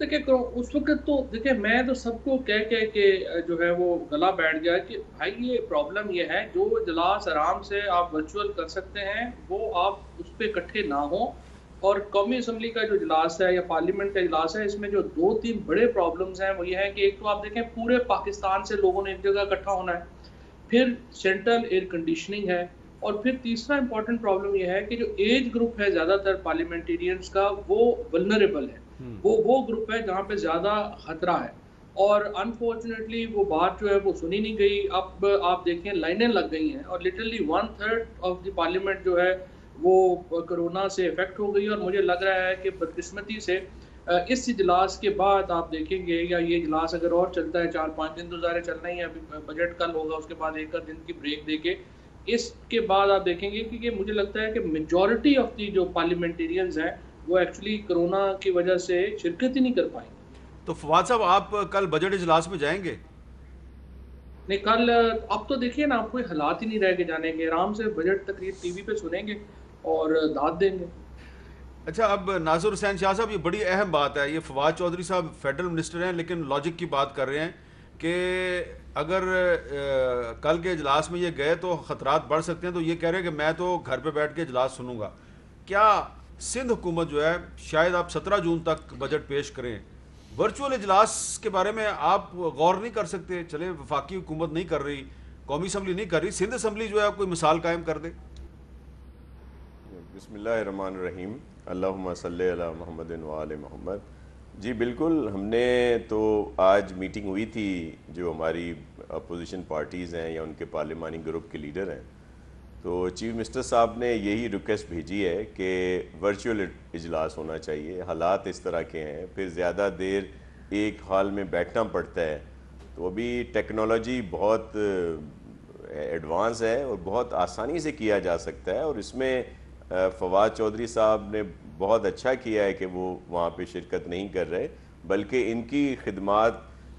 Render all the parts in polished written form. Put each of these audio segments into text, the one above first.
دیکھیں اس وقت تو دیکھیں میں تو سب کو کہہ کے جو ہے وہ گلا بیٹھ گیا کہ بھائی یہ پرابلم یہ ہے، جو اجلاس آرام سے آپ ورچوئل کر سکتے ہیں وہ آپ اس پہ اکٹھے نہ ہوں. اور قومی اسمبلی کا جو اجلاس ہے یا پارلیمنٹ کا اجلاس ہے، اس میں جو 2-3 بڑے پرابلمز ہیں وہ یہ ہے کہ ایک تو آپ دیکھیں پورے پاکستان سے لوگوں نے ایک جگہ اکٹھا ہونا ہے، پھر سینٹرل ایئر کنڈیشننگ ہے، اور پھر تیسرا امپورٹنٹ پرابلم یہ ہے کہ جو ایج گروپ ہے زیادہ تر پارلیمنٹیرینز کا وہ ولنریبل ہے، وہ گروپ ہے جہاں پہ زیادہ خطرہ ہے. اور انفارچونیٹلی وہ بات جو ہے وہ سنی نہیں گئی. اب آپ دیکھیں لائنیں لگ گئی ہیں اور لٹرلی 1/3 آف دی پارلیمنٹ جو ہے وہ کرونا سے افیکٹ ہو گئی. اور مجھے لگ رہا ہے کہ بدقسمتی سے اس اجلاس کے بعد آپ دیکھیں گے، یا یہ اجلاس اگر اور چلتا ہے 4-5 دن تو ظاہر چلنا ہی ہے، ابھی بجٹ کل ہوگا، اس کے بعد ایک دن کی بریک دے کے اس کے بعد آپ دیکھیں گے کہ مجھے لگتا ہے کہ میجورٹی آف دی جو پارلیمنٹیرینز ہیں وہ ایکچولی کرونا کی وجہ سے شرکت ہی نہیں کر پائیں گے. تو فواد صاحب آپ کل بجٹ اجلاس میں جائیں گے؟ نہیں، کل اب تو دیکھیے نا، آپ کوئی حالات ہی نہیں رہ کے جانے گے، آرام سے بجٹ تقریر ٹی وی پہ سنیں گے اور داد دیں گے. اچھا، اب ناصر حسین شاہ صاحب، یہ بڑی اہم بات ہے. یہ فواد چودھری صاحب فیڈرل منسٹر ہیں لیکن لاجک کی بات کر رہے ہیں کہ اگر کل کے اجلاس میں یہ گئے تو خطرات بڑھ سکتے ہیں. تو یہ کہہ رہے ہیں کہ میں تو گھر پہ بیٹھ کے اجلاس سنوں گا. کیا سندھ حکومت جو ہے، شاید آپ 17 جون تک بجٹ پیش کریں، ورچوئل اجلاس کے بارے میں آپ غور نہیں کر سکتے؟ چلے وفاقی حکومت نہیں کر رہی، قومی اسمبلی نہیں کر رہی، سندھ اسمبلی جو ہے کوئی مثال قائم کر دے. بسم اللہ الرحمن الرحیم، اللہم صلی علی محمد وآل محمد. جی بالکل، ہم نے تو آج میٹنگ ہوئی تھی جو ہماری اپوزیشن پارٹیز ہیں یا ان کے پارلیمانی گروپ کے لیڈر ہیں، تو چیف منسٹر صاحب نے یہی ریکویسٹ بھیجی ہے کہ ورچوئل اجلاس ہونا چاہیے. حالات اس طرح کے ہیں، پھر زیادہ دیر ایک ہال میں بیٹھنا پڑتا ہے. تو ابھی ٹیکنالوجی بہت ایڈوانس ہے اور بہت آسانی سے کیا جا سکتا ہے، اور اس میں فواد چودھری صاحب نے بہت اچھا کیا ہے کہ وہ وہاں پہ شرکت نہیں کر رہے، بلکہ ان کی خدمات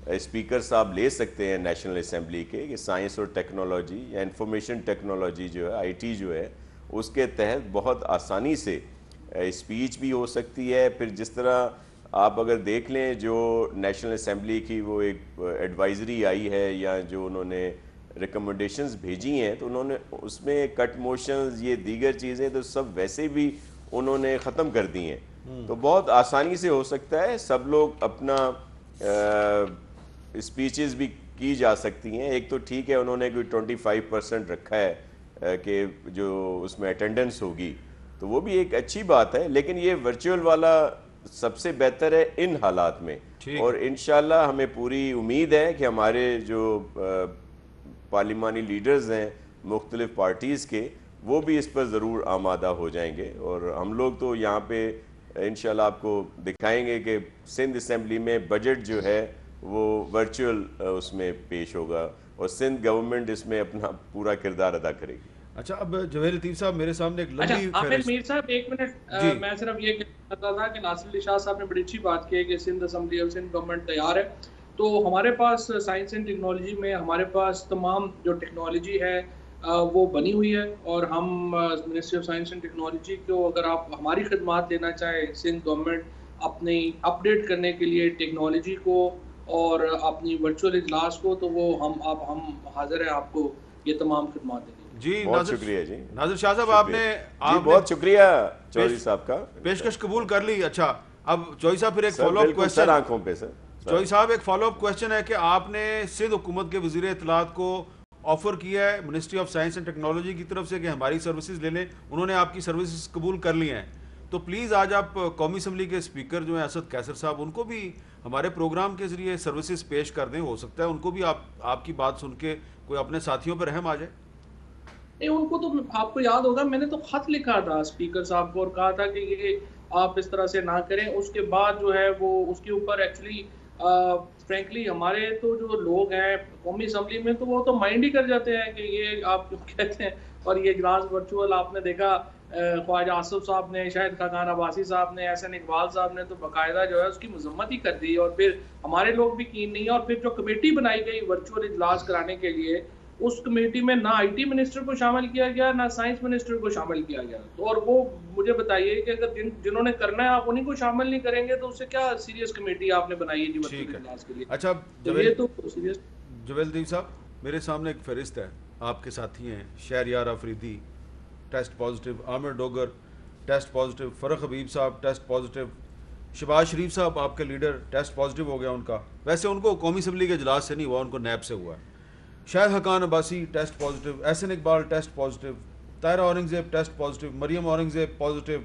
اسپیکر صاحب لے سکتے ہیں نیشنل اسمبلی کے، کہ سائنس اور ٹیکنالوجی یا انفارمیشن ٹیکنالوجی جو ہے، آئی ٹی جو ہے، اس کے تحت بہت آسانی سے اسپیچ بھی ہو سکتی ہے. پھر جس طرح آپ اگر دیکھ لیں جو نیشنل اسمبلی کی وہ ایک ایڈوائزری آئی ہے یا جو انہوں نے ریکمنڈیشنز بھیجی ہیں، تو انہوں نے اس میں کٹ موشنز، یہ دیگر چیزیں تو سب ویسے بھی انہوں نے ختم کر دی ہیں. تو بہت آسانی سے ہو سکتا ہے، سب لوگ اپنا اسپیچز بھی کی جا سکتی ہیں. ایک تو ٹھیک ہے انہوں نے کوئی 25% رکھا ہے کہ جو اس میں اٹینڈنس ہوگی، تو وہ بھی ایک اچھی بات ہے، لیکن یہ ورچوئل والا سب سے بہتر ہے ان حالات میں. اور انشاءاللہ ہمیں پوری امید ہے کہ ہمارے جو پارلیمانی لیڈرز ہیں مختلف پارٹیز کے، وہ بھی اس پر ضرور آمادہ ہو جائیں گے. اور ہم لوگ تو یہاں پہ انشاءاللہ آپ کو دکھائیں گے کہ سندھ اسمبلی میں بجٹ جو ہے وہ ورچوئل اس میں پیش ہوگا، اور سندھ گورنمنٹ اس میں اپنا پورا کردار ادا کرے گی. اچھا، اب جوہر لطیف صاحب میرے سامنے ایک لمبی عامر میر صاحب ایک منٹ، میں صرف یہ کہتا تھا کہ ناصر علی شاہ صاحب نے بڑی اچھی بات کی ہے کہ سندھ اسمبلی اور سندھ گورنمنٹ تیار ہے. تو ہمارے پاس سائنس اینڈ ٹیکنالوجی میں ہمارے پاس تمام جو ٹیکنالوجی ہے وہ بنی ہوئی ہے، اور ہم ministry of science and technology کو اگر آپ ہماری خدمات لینا چاہیں سندھ گورنمنٹ اپنی اپڈیٹ کرنے کے لیے ٹیکنالوجی کو اور اپنی ورچوئل اجلاس کو، تو وہ ہم حاضر ہیں آپ کو یہ تمام خدمات دیں گے. جی بہت شکریہ. جی ناظر شاہ صاحب، آپ نے بہت شکریہ چودھری صاحب کا، پیشکش قبول کر لی. اچھا، اب چودھری صاحب پھر ایک فالو اپ کویسچن آنکھوں پہ سر. چودھری صاحب ایک فالو اپ کویسچن ہے کہ آپ نے سندھ حکومت کے وزیر اطلاعات کو آفر کیا ہے ministry of science and technology کی طرف سے کہ ہماری سروسز لے لیں، انہوں نے آپ کی سروسز قبول کر لی ہیں. تو پلیز آج آپ قومی اسمبلی کے اسپیکر جو ہیں اسد قیصر صاحب، ان کو بھی ہمارے پروگرام کے ذریعے سروسز پیش کر دیں. ہو سکتا ہے ان کو بھی آپ کی بات سن کے کوئی اپنے ساتھیوں پر رحم آ جائے. نہیں، ان کو تو آپ کو یاد ہوگا میں نے تو خط لکھا تھا اسپیکر صاحب کو اور کہا تھا کہ یہ آپ اس طرح سے نہ کریں. اس کے بعد جو ہے وہ اس کے اوپر ایکچولی فرینکلی ہمارے تو جو لوگ ہیں قومی اسمبلی میں تو وہ تو مائنڈ ہی کر جاتے ہیں کہ یہ آپ کیوں کہتے ہیں. اور یہ اجلاس ورچوئل آپ نے دیکھا، خواجہ آصف صاحب نے، شاہد خاقان عباسی صاحب نے، احسن اقبال صاحب نے تو باقاعدہ جو ہے اس کی مذمت ہی کر دی. اور پھر ہمارے لوگ بھی کین نہیں ہیں. اور پھر جو کمیٹی بنائی گئی ورچوئل اجلاس کرانے کے لیے، اس کمیٹی میں نہ آئی ٹی منسٹر کو شامل کیا گیا نہ سائنس منسٹر کو شامل کیا گیا. تو اور وہ مجھے بتائیے کہ اگر جنہوں نے کرنا ہے آپ انہیں کو شامل نہیں کریں گے تو اس سے کیا سیریس کمیٹی آپ نے بنائی ہے جی مرکزی اجلاس کے لیے. اچھا جویل صاحب, میرے سامنے ایک فہرست ہے, آپ کے ساتھی ہیں شہریار آفریدی ٹیسٹ پازیٹیو, عامر ڈوگر ٹیسٹ پازیٹیو, فرق حبیب صاحب ٹیسٹ پازیٹیو, شہباز شریف صاحب آپ کے لیڈر ٹیسٹ پازیٹیو ہو گیا ان کا, ویسے ان کو قومی اسمبلی کے اجلاس سے نہیں ہوا, ان کو نیب سے ہوا ہے. Shahid Khaqan Abbasi test positive, Ahsan Iqbal test positive, Tahira Aurangzeb test positive, Maryam Aurangzeb positive.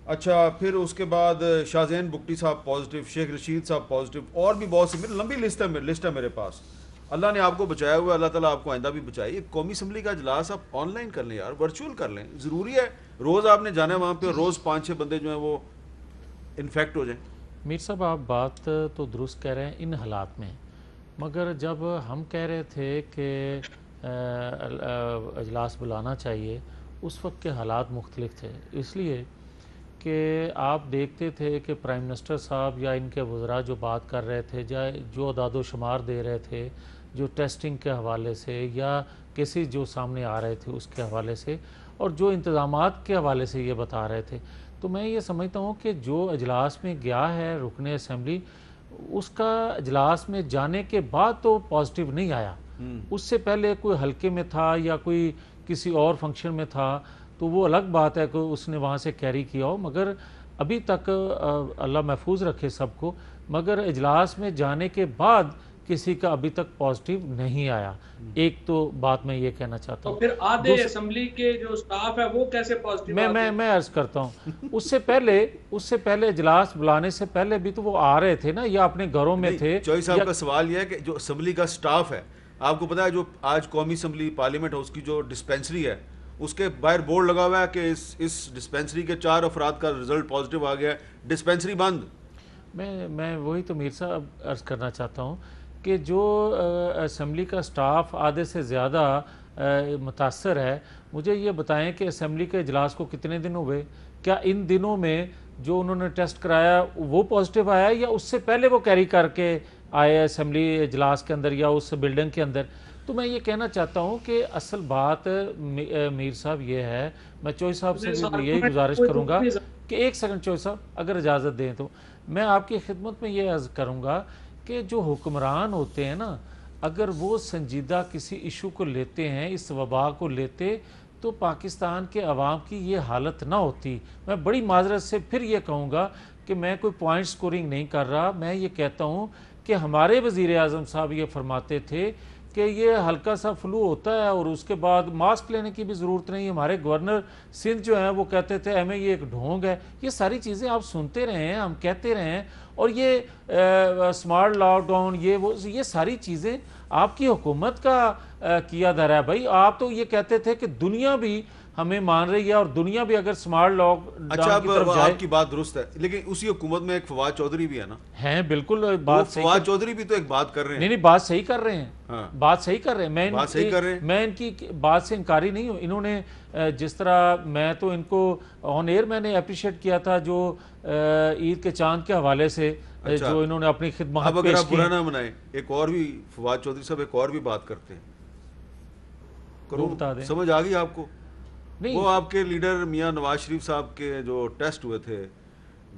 اچھا پھر اس کے بعد شاہزین بگٹی صاحب پازیٹیو, شیخ رشید صاحب پازیٹیو, اور بھی بہت سی لمبی لسٹ ہے میرے پاس. اللہ نے آپ کو بچایا ہوا ہے, اللہ تعالیٰ آپ کو آئندہ بھی بچائے. یہ قومی اسمبلی کا اجلاس آپ آن لائن کر لیں یار, ورچوئل کر لیں, ضروری ہے. روز آپ نے جانا ہے وہاں پہ, روز 5-6 بندے جو ہیں وہ انفیکٹ ہو جائیں. میر صاحب آپ بات تو درست کہہ رہے ہیں ان حالات میں, مگر جب ہم کہہ رہے تھے کہ اجلاس بلانا چاہیے اس وقت کے حالات مختلف تھے, اس لیے کہ آپ دیکھتے تھے کہ پرائم منسٹر صاحب یا ان کے وزراء جو بات کر رہے تھے, جو اعداد و شمار دے رہے تھے, جو ٹیسٹنگ کے حوالے سے یا کیسز جو سامنے آ رہے تھے اس کے حوالے سے, اور جو انتظامات کے حوالے سے یہ بتا رہے تھے, تو میں یہ سمجھتا ہوں کہ جو اجلاس میں گیا ہے رکن اسمبلی, اس کا اجلاس میں جانے کے بعد تو پازیٹیو نہیں آیا. اس سے پہلے کوئی حلقے میں تھا یا کوئی کسی اور فنکشن میں تھا تو وہ الگ بات ہے کہ اس نے وہاں سے کیری کیا ہو, مگر ابھی تک اللہ محفوظ رکھے سب کو, مگر اجلاس میں جانے کے بعد کسی کا ابھی تک پازیٹیو نہیں آیا. ایک تو بات میں یہ کہنا چاہتا ہوں. تو پھر آدھے اسمبلی کے جو سٹاف ہے وہ کیسے پازیٹیو؟ میں عرض کرتا ہوں, اس سے پہلے اجلاس بلانے سے پہلے بھی تو وہ آ رہے تھے نا, یا اپنے گھروں میں تھے. چوہی صاحب کا سوال یہ ہے کہ جو اسمبلی کا سٹاف ہے, آپ کو پتا ہے جو آج قومی اسمبلی پارلیمنٹ ہے اس کی جو ڈسپینسری ہے اس کے باہر بورڈ لگا ہوا ہے کہ اس ڈسپینسری کے 4 افراد کا رزلٹ پازیٹیو آ گیا ہے, ڈسپینسری بند. میں وہی تو میر صاحب عرض کرنا چاہتا ہوں کہ جو اسمبلی کا سٹاف آدھے سے زیادہ متاثر ہے, مجھے یہ بتائیں کہ اسمبلی کے اجلاس کو کتنے دن ہوئے, کیا ان دنوں میں جو انہوں نے ٹیسٹ کرایا وہ پازیٹیو آیا یا اس سے پہلے وہ کیری کر کے آئے اسمبلی اجلاس کے اندر یا اس بلڈنگ کے اندر. تو میں یہ کہنا چاہتا ہوں کہ اصل بات میر صاحب یہ ہے, میں چوہی صاحب سے بھی یہی گزارش کروں گا کہ ایک سیکنڈ چوہی صاحب اگر اجازت دیں تو میں آپ کی خدمت میں یہ عرض کروں گا کہ جو حکمران ہوتے ہیں نا, اگر وہ سنجیدہ کسی ایشو کو لیتے ہیں, اس وبا کو لیتے, تو پاکستان کے عوام کی یہ حالت نہ ہوتی. میں بڑی معذرت سے پھر یہ کہوں گا کہ میں کوئی پوائنٹ سکورنگ نہیں کر رہا, میں یہ کہتا ہوں کہ ہمارے وزیر اعظم صاحب یہ فرماتے تھے کہ یہ ہلکا سا فلو ہوتا ہے اور اس کے بعد ماسک لینے کی بھی ضرورت نہیں. ہمارے گورنر سندھ جو ہیں وہ کہتے تھے ہمیں یہ ایک ڈھونگ ہے. یہ ساری چیزیں آپ سنتے رہے ہیں, ہم کہتے رہے ہیں, اور یہ سمارٹ لاک ڈاؤن یہ ساری چیزیں آپ کی حکومت کا کیا دھرا ہے. بھائی آپ تو یہ کہتے تھے کہ دنیا بھی ہمیں مان رہی ہے اور دنیا بھی اگر سمارٹ لاک ڈاؤن کی طرف جائے. آپ کی بات درست ہے, لیکن اسی حکومت میں ایک فواد چودھری بھی ہے نا. ہیں بالکل بات صحیح, فواد چودھری بھی تو ایک بات کر رہے ہیں. نہیں بات صحیح کر رہے ہیں, بات صحیح کر رہے ہیں. میں ان کی بات سے انکاری نہیں ہوں. انہوں نے جس طرح, میں تو ان کو آن ایئر میں نے اپریشیٹ کیا تھا جو عید کے چاند کے حوالے سے جو انہوں نے اپنی خدمات پیش کی. اب اگر آپ برا نہ منائیں, ایک اور بھی فواد چودھری صاحب ایک اور بھی بات کرتے ہیں, بتا دیں. سمجھ آ گئی آپ کو؟ وہ آپ کے لیڈر میاں نواز شریف صاحب کے جو ٹیسٹ ہوئے تھے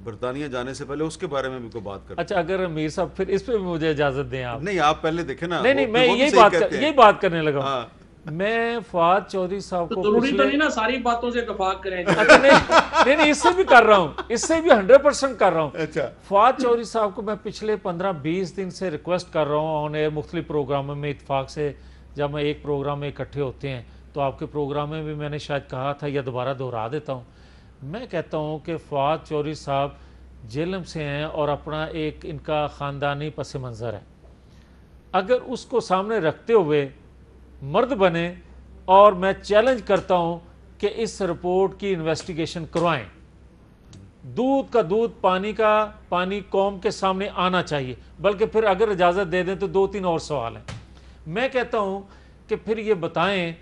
برطانیہ جانے سے پہلے, اس کے بارے میں بھی کوئی بات کرتے. اچھا اگر میر صاحب پھر اس پہ بھی مجھے اجازت دیں آپ. نہیں آپ پہلے دیکھیں نا. نہیں میں یہی بات کرنے لگا. میں فواد چودھری صاحب کو ضروری تو نہیں نا ساری باتوں سے اتفاق کریں. نہیں اس سے بھی کر رہا ہوں, اس سے بھی 100% کر رہا ہوں. اچھا فواد چودھری صاحب کو میں پچھلے 15-20 دن سے ریکویسٹ کر رہا ہوں آن ایئر مختلف پروگراموں میں. اتفاق سے جب میں ایک پروگرام میں اکٹھے ہوتے ہیں تو آپ کے پروگرام میں بھی میں نے شاید کہا تھا یا دوبارہ دہرا دیتا ہوں. میں کہتا ہوں کہ فواد چودھری صاحب جیلم سے ہیں اور اپنا ایک ان کا خاندانی پس منظر ہے. اگر اس کو سامنے رکھتے ہوئے مرد بنے, اور میں چیلنج کرتا ہوں کہ اس رپورٹ کی انویسٹیگیشن کروائیں. دودھ کا دودھ, پانی کا پانی قوم کے سامنے آنا چاہیے. بلکہ پھر اگر اجازت دے دیں تو 2-3 اور سوال ہیں. میں کہتا ہوں کہ پھر یہ بتائیں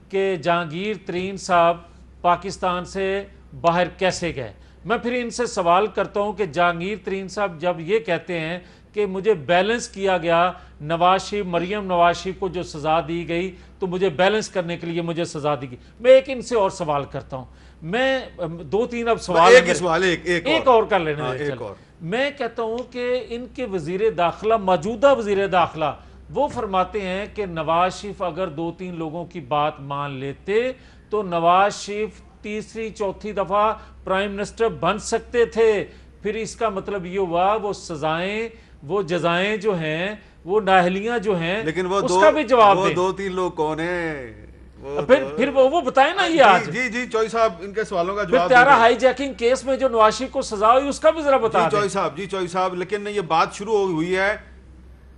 کہ جہانگیر ترین صاحب پاکستان سے باہر کیسے گئے. میں پھر ان سے سوال کرتا ہوں کہ جہانگیر ترین صاحب جب یہ کہتے ہیں کہ مجھے بیلنس کیا گیا نواز شریف, مریم نواز شریف کو جو سزا دی گئی تو مجھے بیلنس کرنے کے لیے مجھے سزا دی گئی. میں ایک ان سے اور سوال کرتا ہوں, میں 2-3 اب سوال ایک اور کر لینے دیں. میں کہتا ہوں کہ ان کے وزیر داخلہ, موجودہ وزیر داخلہ, وہ فرماتے ہیں کہ نواز شریف اگر 2-3 لوگوں کی بات مان لیتے تو نواز شریف تیسری چوتھی دفعہ پرائم منسٹر بن سکتے تھے. پھر اس کا مطلب یہ ہوا وہ سزائیں, وہ جزائیں جو ہیں, وہ نااہلیاں جو ہیں, لیکن وہ اس کا بھی جواب دیں. وہ 2-3 لوگ کون ہیں؟ پھر وہ بتائیں نا. یہ آج جی چوئی صاحب ان کے سوالوں کا پھر جواب تیارہ ہائی جیکنگ کیس میں جو نواز شریف کو سزا ہوئی اس کا بھی ذرا بتا دیں. جی چوئی صاحب, لیکن یہ بات شروع ہوئی ہے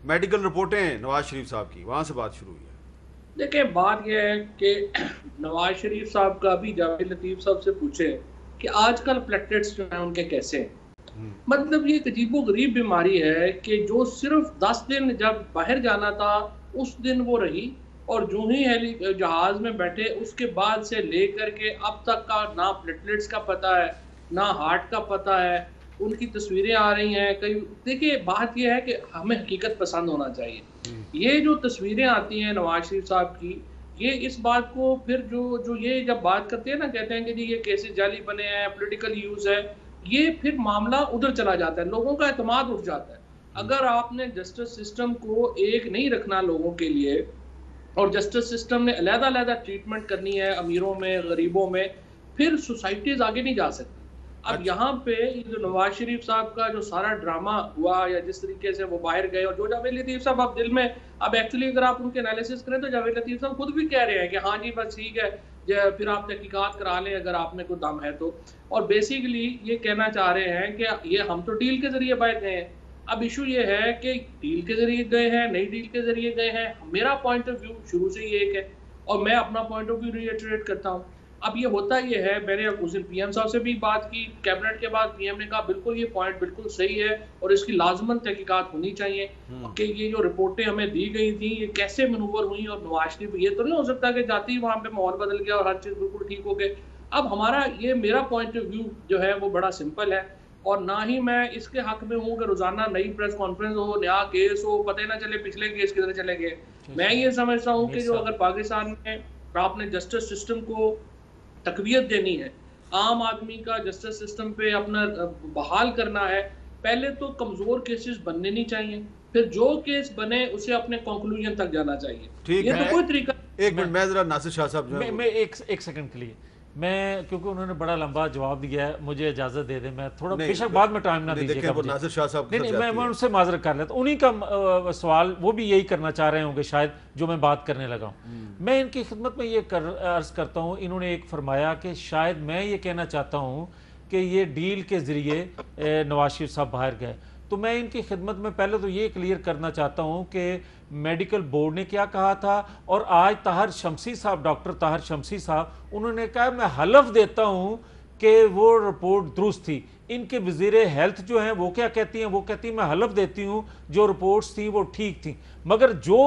میڈیکل رپورٹیں نواز شریف صاحب کی, وہاں سے بات شروع ہوئی ہے. دیکھیں بات یہ ہے کہ نواز شریف صاحب کا بھی جاوید لطیف صاحب سے پوچھے کہ آج کل پلیٹلیٹس جو ہیں ان کے کیسے ہیں. مطلب یہ ایک عجیب و غریب بیماری ہے کہ جو صرف 10 دن جب باہر جانا تھا اس دن وہ رہی, اور جو ہی جہاز میں بیٹھے اس کے بعد سے لے کر کے اب تک کا نہ پلیٹلیٹس کا پتہ ہے نہ ہارٹ کا پتہ ہے. ان کی تصویریں آ رہی ہیں کئی. دیکھیے بات یہ ہے کہ ہمیں حقیقت پسند ہونا چاہیے. یہ جو تصویریں آتی ہیں نواز شریف صاحب کی, یہ اس بات کو پھر جو یہ جب بات کرتے ہیں نا, کہتے ہیں کہ جی یہ کیسز جعلی بنے ہیں, پولیٹیکل یوز ہے, یہ پھر معاملہ ادھر چلا جاتا ہے, لوگوں کا اعتماد اٹھ جاتا ہے. اگر آپ نے جسٹس سسٹم کو ایک نہیں رکھنا لوگوں کے لیے, اور جسٹس سسٹم نے علیحدہ علیحدہ ٹریٹمنٹ کرنی ہے امیروں میں غریبوں میں, پھر سوسائٹیز آگے نہیں جا سکتی. اب یہاں پہ جو نواز شریف صاحب کا جو سارا ڈرامہ ہوا یا جس طریقے سے وہ باہر گئے, اور جو جاوید لطیف صاحب اب دل میں, اب ایکچولی اگر آپ ان کے انالیسس کریں تو جاوید لطیف صاحب خود بھی کہہ رہے ہیں کہ ہاں جی بس ٹھیک ہے, پھر آپ تحقیقات کرا لیں اگر آپ میں کوئی دم ہے تو. اور بیسیکلی یہ کہنا چاہ رہے ہیں کہ یہ ہم تو ڈیل کے ذریعے باہر گئے ہیں. اب ایشو یہ ہے کہ ڈیل کے ذریعے گئے ہیں, نئی ڈیل کے ذریعے گئے ہیں. میرا پوائنٹ آف ویو شروع سے ہی ایک ہے, اور میں اپنا پوائنٹ آف ویو ریٹریٹ کرتا ہوں. اب یہ ہوتا یہ ہے, میں نے اس دن پی ایم صاحب سے بھی بات کی کیبنٹ کے بعد, پی ایم نے کہا بالکل یہ پوائنٹ بالکل صحیح ہے اور اس کی لازماً تحقیقات ہونی چاہیے کہ یہ جو رپورٹیں ہمیں دی گئی تھیں یہ کیسے منور ہوئیں. اور نواز شریف یہ تو نہیں ہو سکتا کہ جاتی وہاں پہ ماحول بدل گیا اور ہر چیز بالکل ٹھیک ہو گئے. اب ہمارا یہ میرا پوائنٹ آف ویو جو ہے وہ بڑا سمپل ہے, اور نہ ہی میں اس کے حق میں ہوں کہ روزانہ نئی پریس کانفرنس ہو, نیا کیس ہو, پتہ نہ چلے پچھلے کیس کدھر چلے گئے. میں یہ سمجھتا ہوں کہ جو اگر پاکستان میں آپ نے جسٹس سسٹم کو تقویت دینی ہے, عام آدمی کا جسٹس سسٹم پہ اپنا بحال کرنا ہے, پہلے تو کمزور کیسز بننے نہیں چاہیے, پھر جو کیس بنے اسے اپنے کنکلوژن تک جانا چاہیے. ٹھیک یہ تو کوئی طریقہ. ایک منٹ میں ذرا ناصر شاہ صاحب میں ایک سیکنڈ کے لیے, میں کیونکہ انہوں نے بڑا لمبا جواب دیا ہے, مجھے اجازت دے دیں, میں تھوڑا بے شک بعد میں ٹائم نہ دیجیے گا. ناصر شاہ صاحب نہیں میں ان سے معذرت کر لیتا, انہی کا سوال وہ بھی یہی کرنا چاہ رہے ہوں گے شاید جو میں بات کرنے لگا ہوں. میں ان کی خدمت میں یہ عرض کرتا ہوں, انہوں نے ایک فرمایا کہ شاید میں یہ کہنا چاہتا ہوں کہ یہ ڈیل کے ذریعے نواز شریف صاحب باہر گئے. تو میں ان کی خدمت میں پہلے تو یہ کلیئر کرنا چاہتا ہوں کہ میڈیکل بورڈ نے کیا کہا تھا, اور آج طاہر شمسی صاحب, ڈاکٹر طاہر شمسی صاحب, انہوں نے کہا میں حلف دیتا ہوں کہ وہ رپورٹ درست تھی. ان کے وزیر ہیلتھ جو ہیں وہ کیا کہتی ہیں, وہ کہتی ہیں میں حلف دیتی ہوں جو رپورٹس تھیں وہ ٹھیک تھیں. مگر جو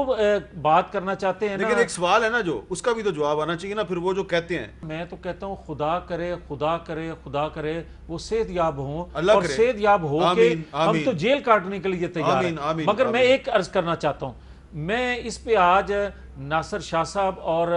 بات کرنا چاہتے ہیں, لیکن ایک سوال ہے نا جو, اس کا بھی تو جواب آنا چاہیے نا. پھر وہ جو کہتے ہیں, میں تو کہتا ہوں خدا کرے خدا کرے خدا کرے وہ صحت یاب ہوں, اللہ اور کرے, صحت یاب ہو کے ہم تو جیل کاٹنے کے لیے تیار ہیں. مگر میں ایک عرض کرنا چاہتا ہوں, میں اس پہ آج ناصر شاہ صاحب اور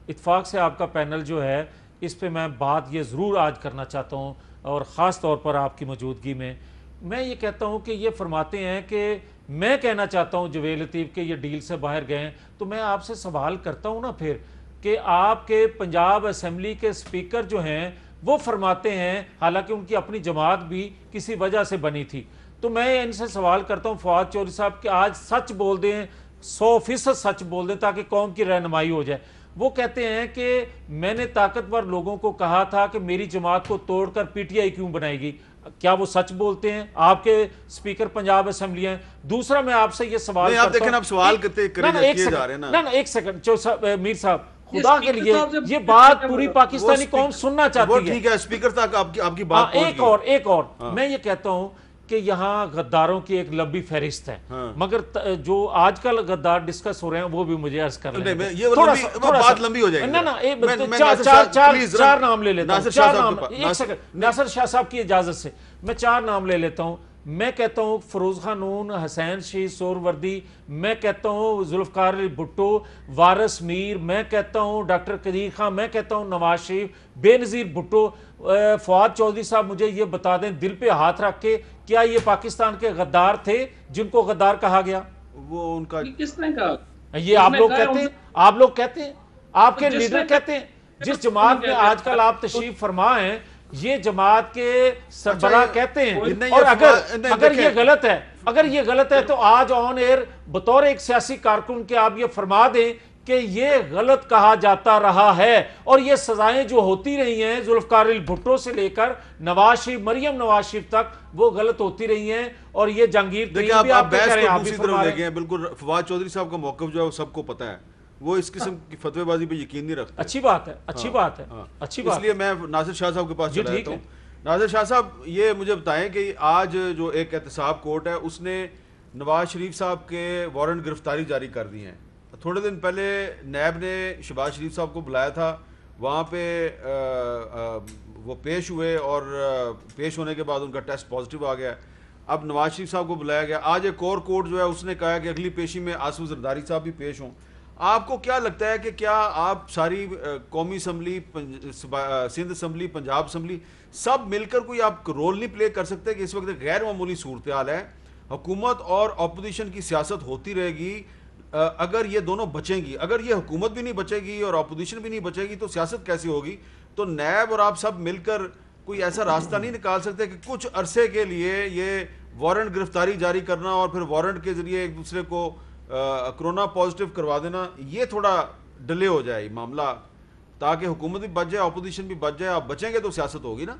اتفاق سے آپ کا پینل جو ہے اس پہ میں بات یہ ضرور آج کرنا چاہتا ہوں, اور خاص طور پر آپ کی موجودگی میں. میں یہ کہتا ہوں کہ یہ فرماتے ہیں کہ میں کہنا چاہتا ہوں جاوید لطیف کہ یہ ڈیل سے باہر گئے ہیں, تو میں آپ سے سوال کرتا ہوں نا پھر کہ آپ کے پنجاب اسمبلی کے اسپیکر جو ہیں وہ فرماتے ہیں, حالانکہ ان کی اپنی جماعت بھی کسی وجہ سے بنی تھی, تو میں ان سے سوال کرتا ہوں فواد چودھری صاحب کہ آج سچ بول دیں, 100% سچ بول دیں تاکہ قوم کی رہنمائی ہو جائے. وہ کہتے ہیں کہ میں نے طاقتور لوگوں کو کہا تھا کہ میری جماعت کو توڑ کر پی ٹی آئی کیوں بنائے گی. کیا وہ سچ بولتے ہیں؟ آپ کے اسپیکر پنجاب اسمبلی ہیں. دوسرا میں آپ سے یہ سوال کرتا ہوں, دیکھیں آپ سوال کرتے جا رہے ہیں نا, ایک سیکنڈ میر صاحب, خدا کے لیے یہ بات پوری پاکستانی قوم سننا چاہتی ہے. ٹھیک ہے, اسپیکر تک آپ کی بات ایک اور میں یہ کہتا ہوں کہ یہاں غداروں کی ایک لمبی فہرست ہے, مگر جو آج کل غدار ڈسکس ہو رہے ہیں وہ بھی مجھے عرض کر لیں. بات لمبی ہو جائے گی. چار نام لے لیتا ہوں, ایک سیکنڈ ناصر شاہ صاحب کی اجازت سے میں 4 نام لے لیتا ہوں. میں کہتا ہوں فروز خانون، حسین شہید سہروردی، میں کہتا ہوں ذوالفقار علی بھٹو، وارث میر، میں کہتا ہوں ڈاکٹر قدیر خان، میں کہتا ہوں نواز شریف، بے نظیر بھٹو، فواد چودھری صاحب مجھے یہ بتا دیں دل پہ ہاتھ رکھ کے، کیا یہ پاکستان کے غدار تھے جن کو غدار کہا گیا؟ وہ ان کا کس نے کہا؟ یہ آپ لوگ کہتے ہیں، آپ لوگ کہتے ہیں، آپ کے لیڈر کہتے ہیں. جس جماعت میں آج کل آپ تشریف فرما ہیں یہ جماعت کے سربراہ کہتے ہیں. اور اگر یہ غلط ہے، اگر یہ غلط ہے تو آج آن ایئر بطور ایک سیاسی کارکن کے آپ یہ فرما دیں کہ یہ غلط کہا جاتا رہا ہے اور یہ سزائیں جو ہوتی رہی ہیں ذوالفقار علی بھٹو سے لے کر نواز شریف، مریم نواز شریف تک وہ غلط ہوتی رہی ہیں. اور یہ جہانگیر ترین بھی آپ کہہ رہے ہیں، آپ بھی فرما رہے ہیں. بالکل فواد چودھری صاحب کا موقف جو ہے وہ سب کو پتہ ہے، وہ اس قسم کی فتوی بازی پہ یقین نہیں رکھتے. اچھی بات ہے، اچھی بات ہے، اچھی بات. اس لیے میں ناصر شاہ صاحب کے پاس چلا جاتا ہوں. ناصر شاہ صاحب یہ مجھے بتائیں کہ آج جو ایک احتساب کورٹ ہے اس نے نواز شریف صاحب کے وارنٹ گرفتاری جاری کر دی ہیں. تھوڑے دن پہلے نیب نے شہباز شریف صاحب کو بلایا تھا، وہاں پہ وہ پیش ہوئے اور پیش ہونے کے بعد ان کا ٹیسٹ پازیٹیو آ گیا. اب نواز شریف صاحب کو بلایا گیا. آج ایک اور کورٹ جو ہے اس نے کہا کہ اگلی پیشی میں آصف زرداری صاحب بھی پیش ہوں. آپ کو کیا لگتا ہے کہ کیا آپ ساری قومی assembly, Sindh assembly, Punjab assembly سب مل کر کوئی آپ رول نہیں پلے کر سکتے کہ اس وقت غیر معمولی صورتحال ہے، حکومت اور اپوزیشن کی سیاست ہوتی رہے گی، اگر یہ دونوں بچیں گی، اگر یہ حکومت بھی نہیں بچے گی اور اپوزیشن بھی نہیں بچے گی تو سیاست کیسی ہوگی؟ تو نیب اور آپ سب مل کر کوئی ایسا راستہ نہیں نکال سکتے کہ کچھ عرصے کے لیے یہ وارنٹ گرفتاری جاری کرنا اور پھر وارنٹ کے ذریعے ایک دوسرے کو کرونا پازیٹیو کروا دینا، یہ تھوڑا ڈیلے ہو جائے معاملہ، تاکہ حکومت بھی بچ جائے، اپوزیشن بھی بچ جائے. آپ بچیں گے تو سیاست ہوگی نا.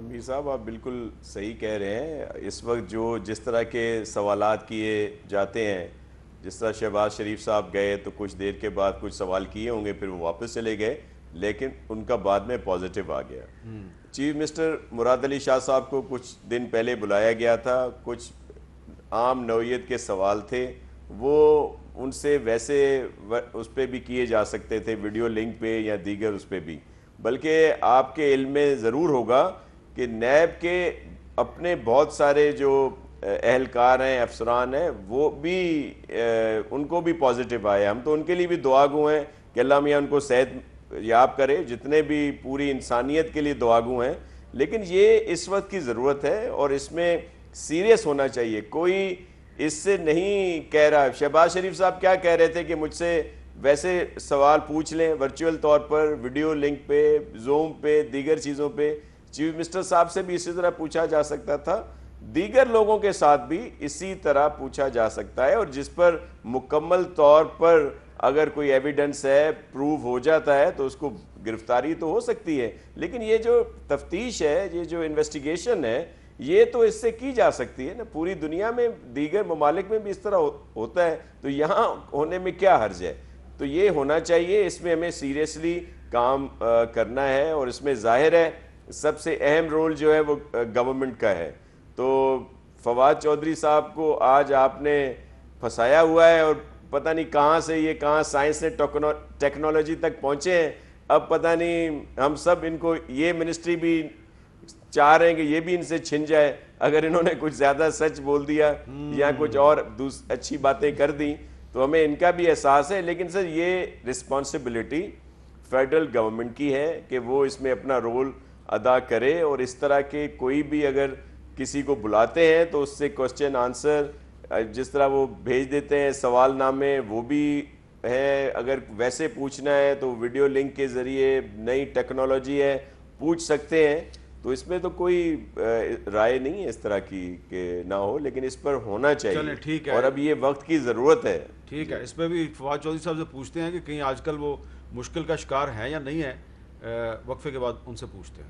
میر صاحب آپ بالکل صحیح کہہ رہے ہیں. اس وقت جس طرح کے سوالات کیے جاتے ہیں، جس طرح شہباز شریف صاحب گئے تو کچھ دیر کے بعد کچھ سوال کیے ہوں گے، پھر وہ واپس چلے گئے، لیکن ان کا بعد میں پازیٹیو آ گیا. چیف منسٹر مراد علی شاہ صاحب کو کچھ دن پہلے بلایا گیا تھا، کچھ عام نوعیت کے سوال تھے، وہ ان سے ویسے اس پہ بھی کیے جا سکتے تھے، ویڈیو لنک پہ یا دیگر اس پہ بھی. بلکہ آپ کے علم میں ضرور ہوگا کہ نیب کے اپنے بہت سارے جو اہلکار ہیں، افسران ہیں، وہ بھی ان کو بھی پازیٹیو آئے. ہم تو ان کے لیے بھی دعا گو ہیں کہ اللہ میاں ان کو صحت یاب کرے، جتنے بھی پوری انسانیت کے لیے دعا گو ہیں. لیکن یہ اس وقت کی ضرورت ہے اور اس میں سیریس ہونا چاہیے. کوئی اس سے نہیں کہہ رہا. شہباز شریف صاحب کیا کہہ رہے تھے کہ مجھ سے ویسے سوال پوچھ لیں ورچوئل طور پر، ویڈیو لنک پہ، زوم پہ، دیگر چیزوں پہ. چیف منسٹر صاحب سے بھی اسی طرح پوچھا جا سکتا تھا، دیگر لوگوں کے ساتھ بھی اسی طرح پوچھا جا سکتا ہے، اور جس پر مکمل طور پر اگر کوئی ایویڈنس ہے، پروو ہو جاتا ہے تو اس کو گرفتاری تو ہو سکتی ہے. لیکن یہ جو تفتیش ہے، یہ جو انویسٹیگیشن ہے، یہ تو اس سے کی جا سکتی ہے نا. پوری دنیا میں دیگر ممالک میں بھی اس طرح ہوتا ہے، تو یہاں ہونے میں کیا حرج ہے؟ تو یہ ہونا چاہیے. اس میں ہمیں سیریسلی کام کرنا ہے، اور اس میں ظاہر ہے سب سے اہم رول جو ہے وہ گورنمنٹ کا ہے. تو فواد چودھری صاحب کو آج آپ نے پھنسایا ہوا ہے، اور پتہ نہیں کہاں سے یہ کہاں سائنس نے ٹیکنالوجی تک پہنچے ہیں. اب پتہ نہیں ہم سب ان کو یہ منسٹری بھی چاہ رہے ہیں کہ یہ بھی ان سے چھن جائے اگر انہوں نے کچھ زیادہ سچ بول دیا یا کچھ اور اچھی باتیں کر دیں. تو ہمیں ان کا بھی احساس ہے، لیکن سر یہ رسپانسبلٹی فیڈرل گورنمنٹ کی ہے کہ وہ اس میں اپنا رول ادا کرے. اور اس طرح کے کوئی بھی اگر کسی کو بلاتے ہیں تو اس سے کوسچن آنسر جس طرح وہ بھیج دیتے ہیں سوال نامے، وہ بھی ہے. اگر ویسے پوچھنا ہے تو ویڈیو لنک کے ذریعے نئی ٹیکنالوجی ہے، پوچھ سکتے ہیں. تو اس میں تو کوئی رائے نہیں ہے اس طرح کی کہ نہ ہو، لیکن اس پر ہونا چاہیے. ٹھیک ہے، اور اب یہ وقت کی ضرورت ہے. ٹھیک ہے، اس پہ بھی فواد چودھری صاحب سے پوچھتے ہیں کہ کہیں آج کل وہ مشکل کا شکار ہیں یا نہیں ہے. وقفے کے بعد ان سے پوچھتے ہیں.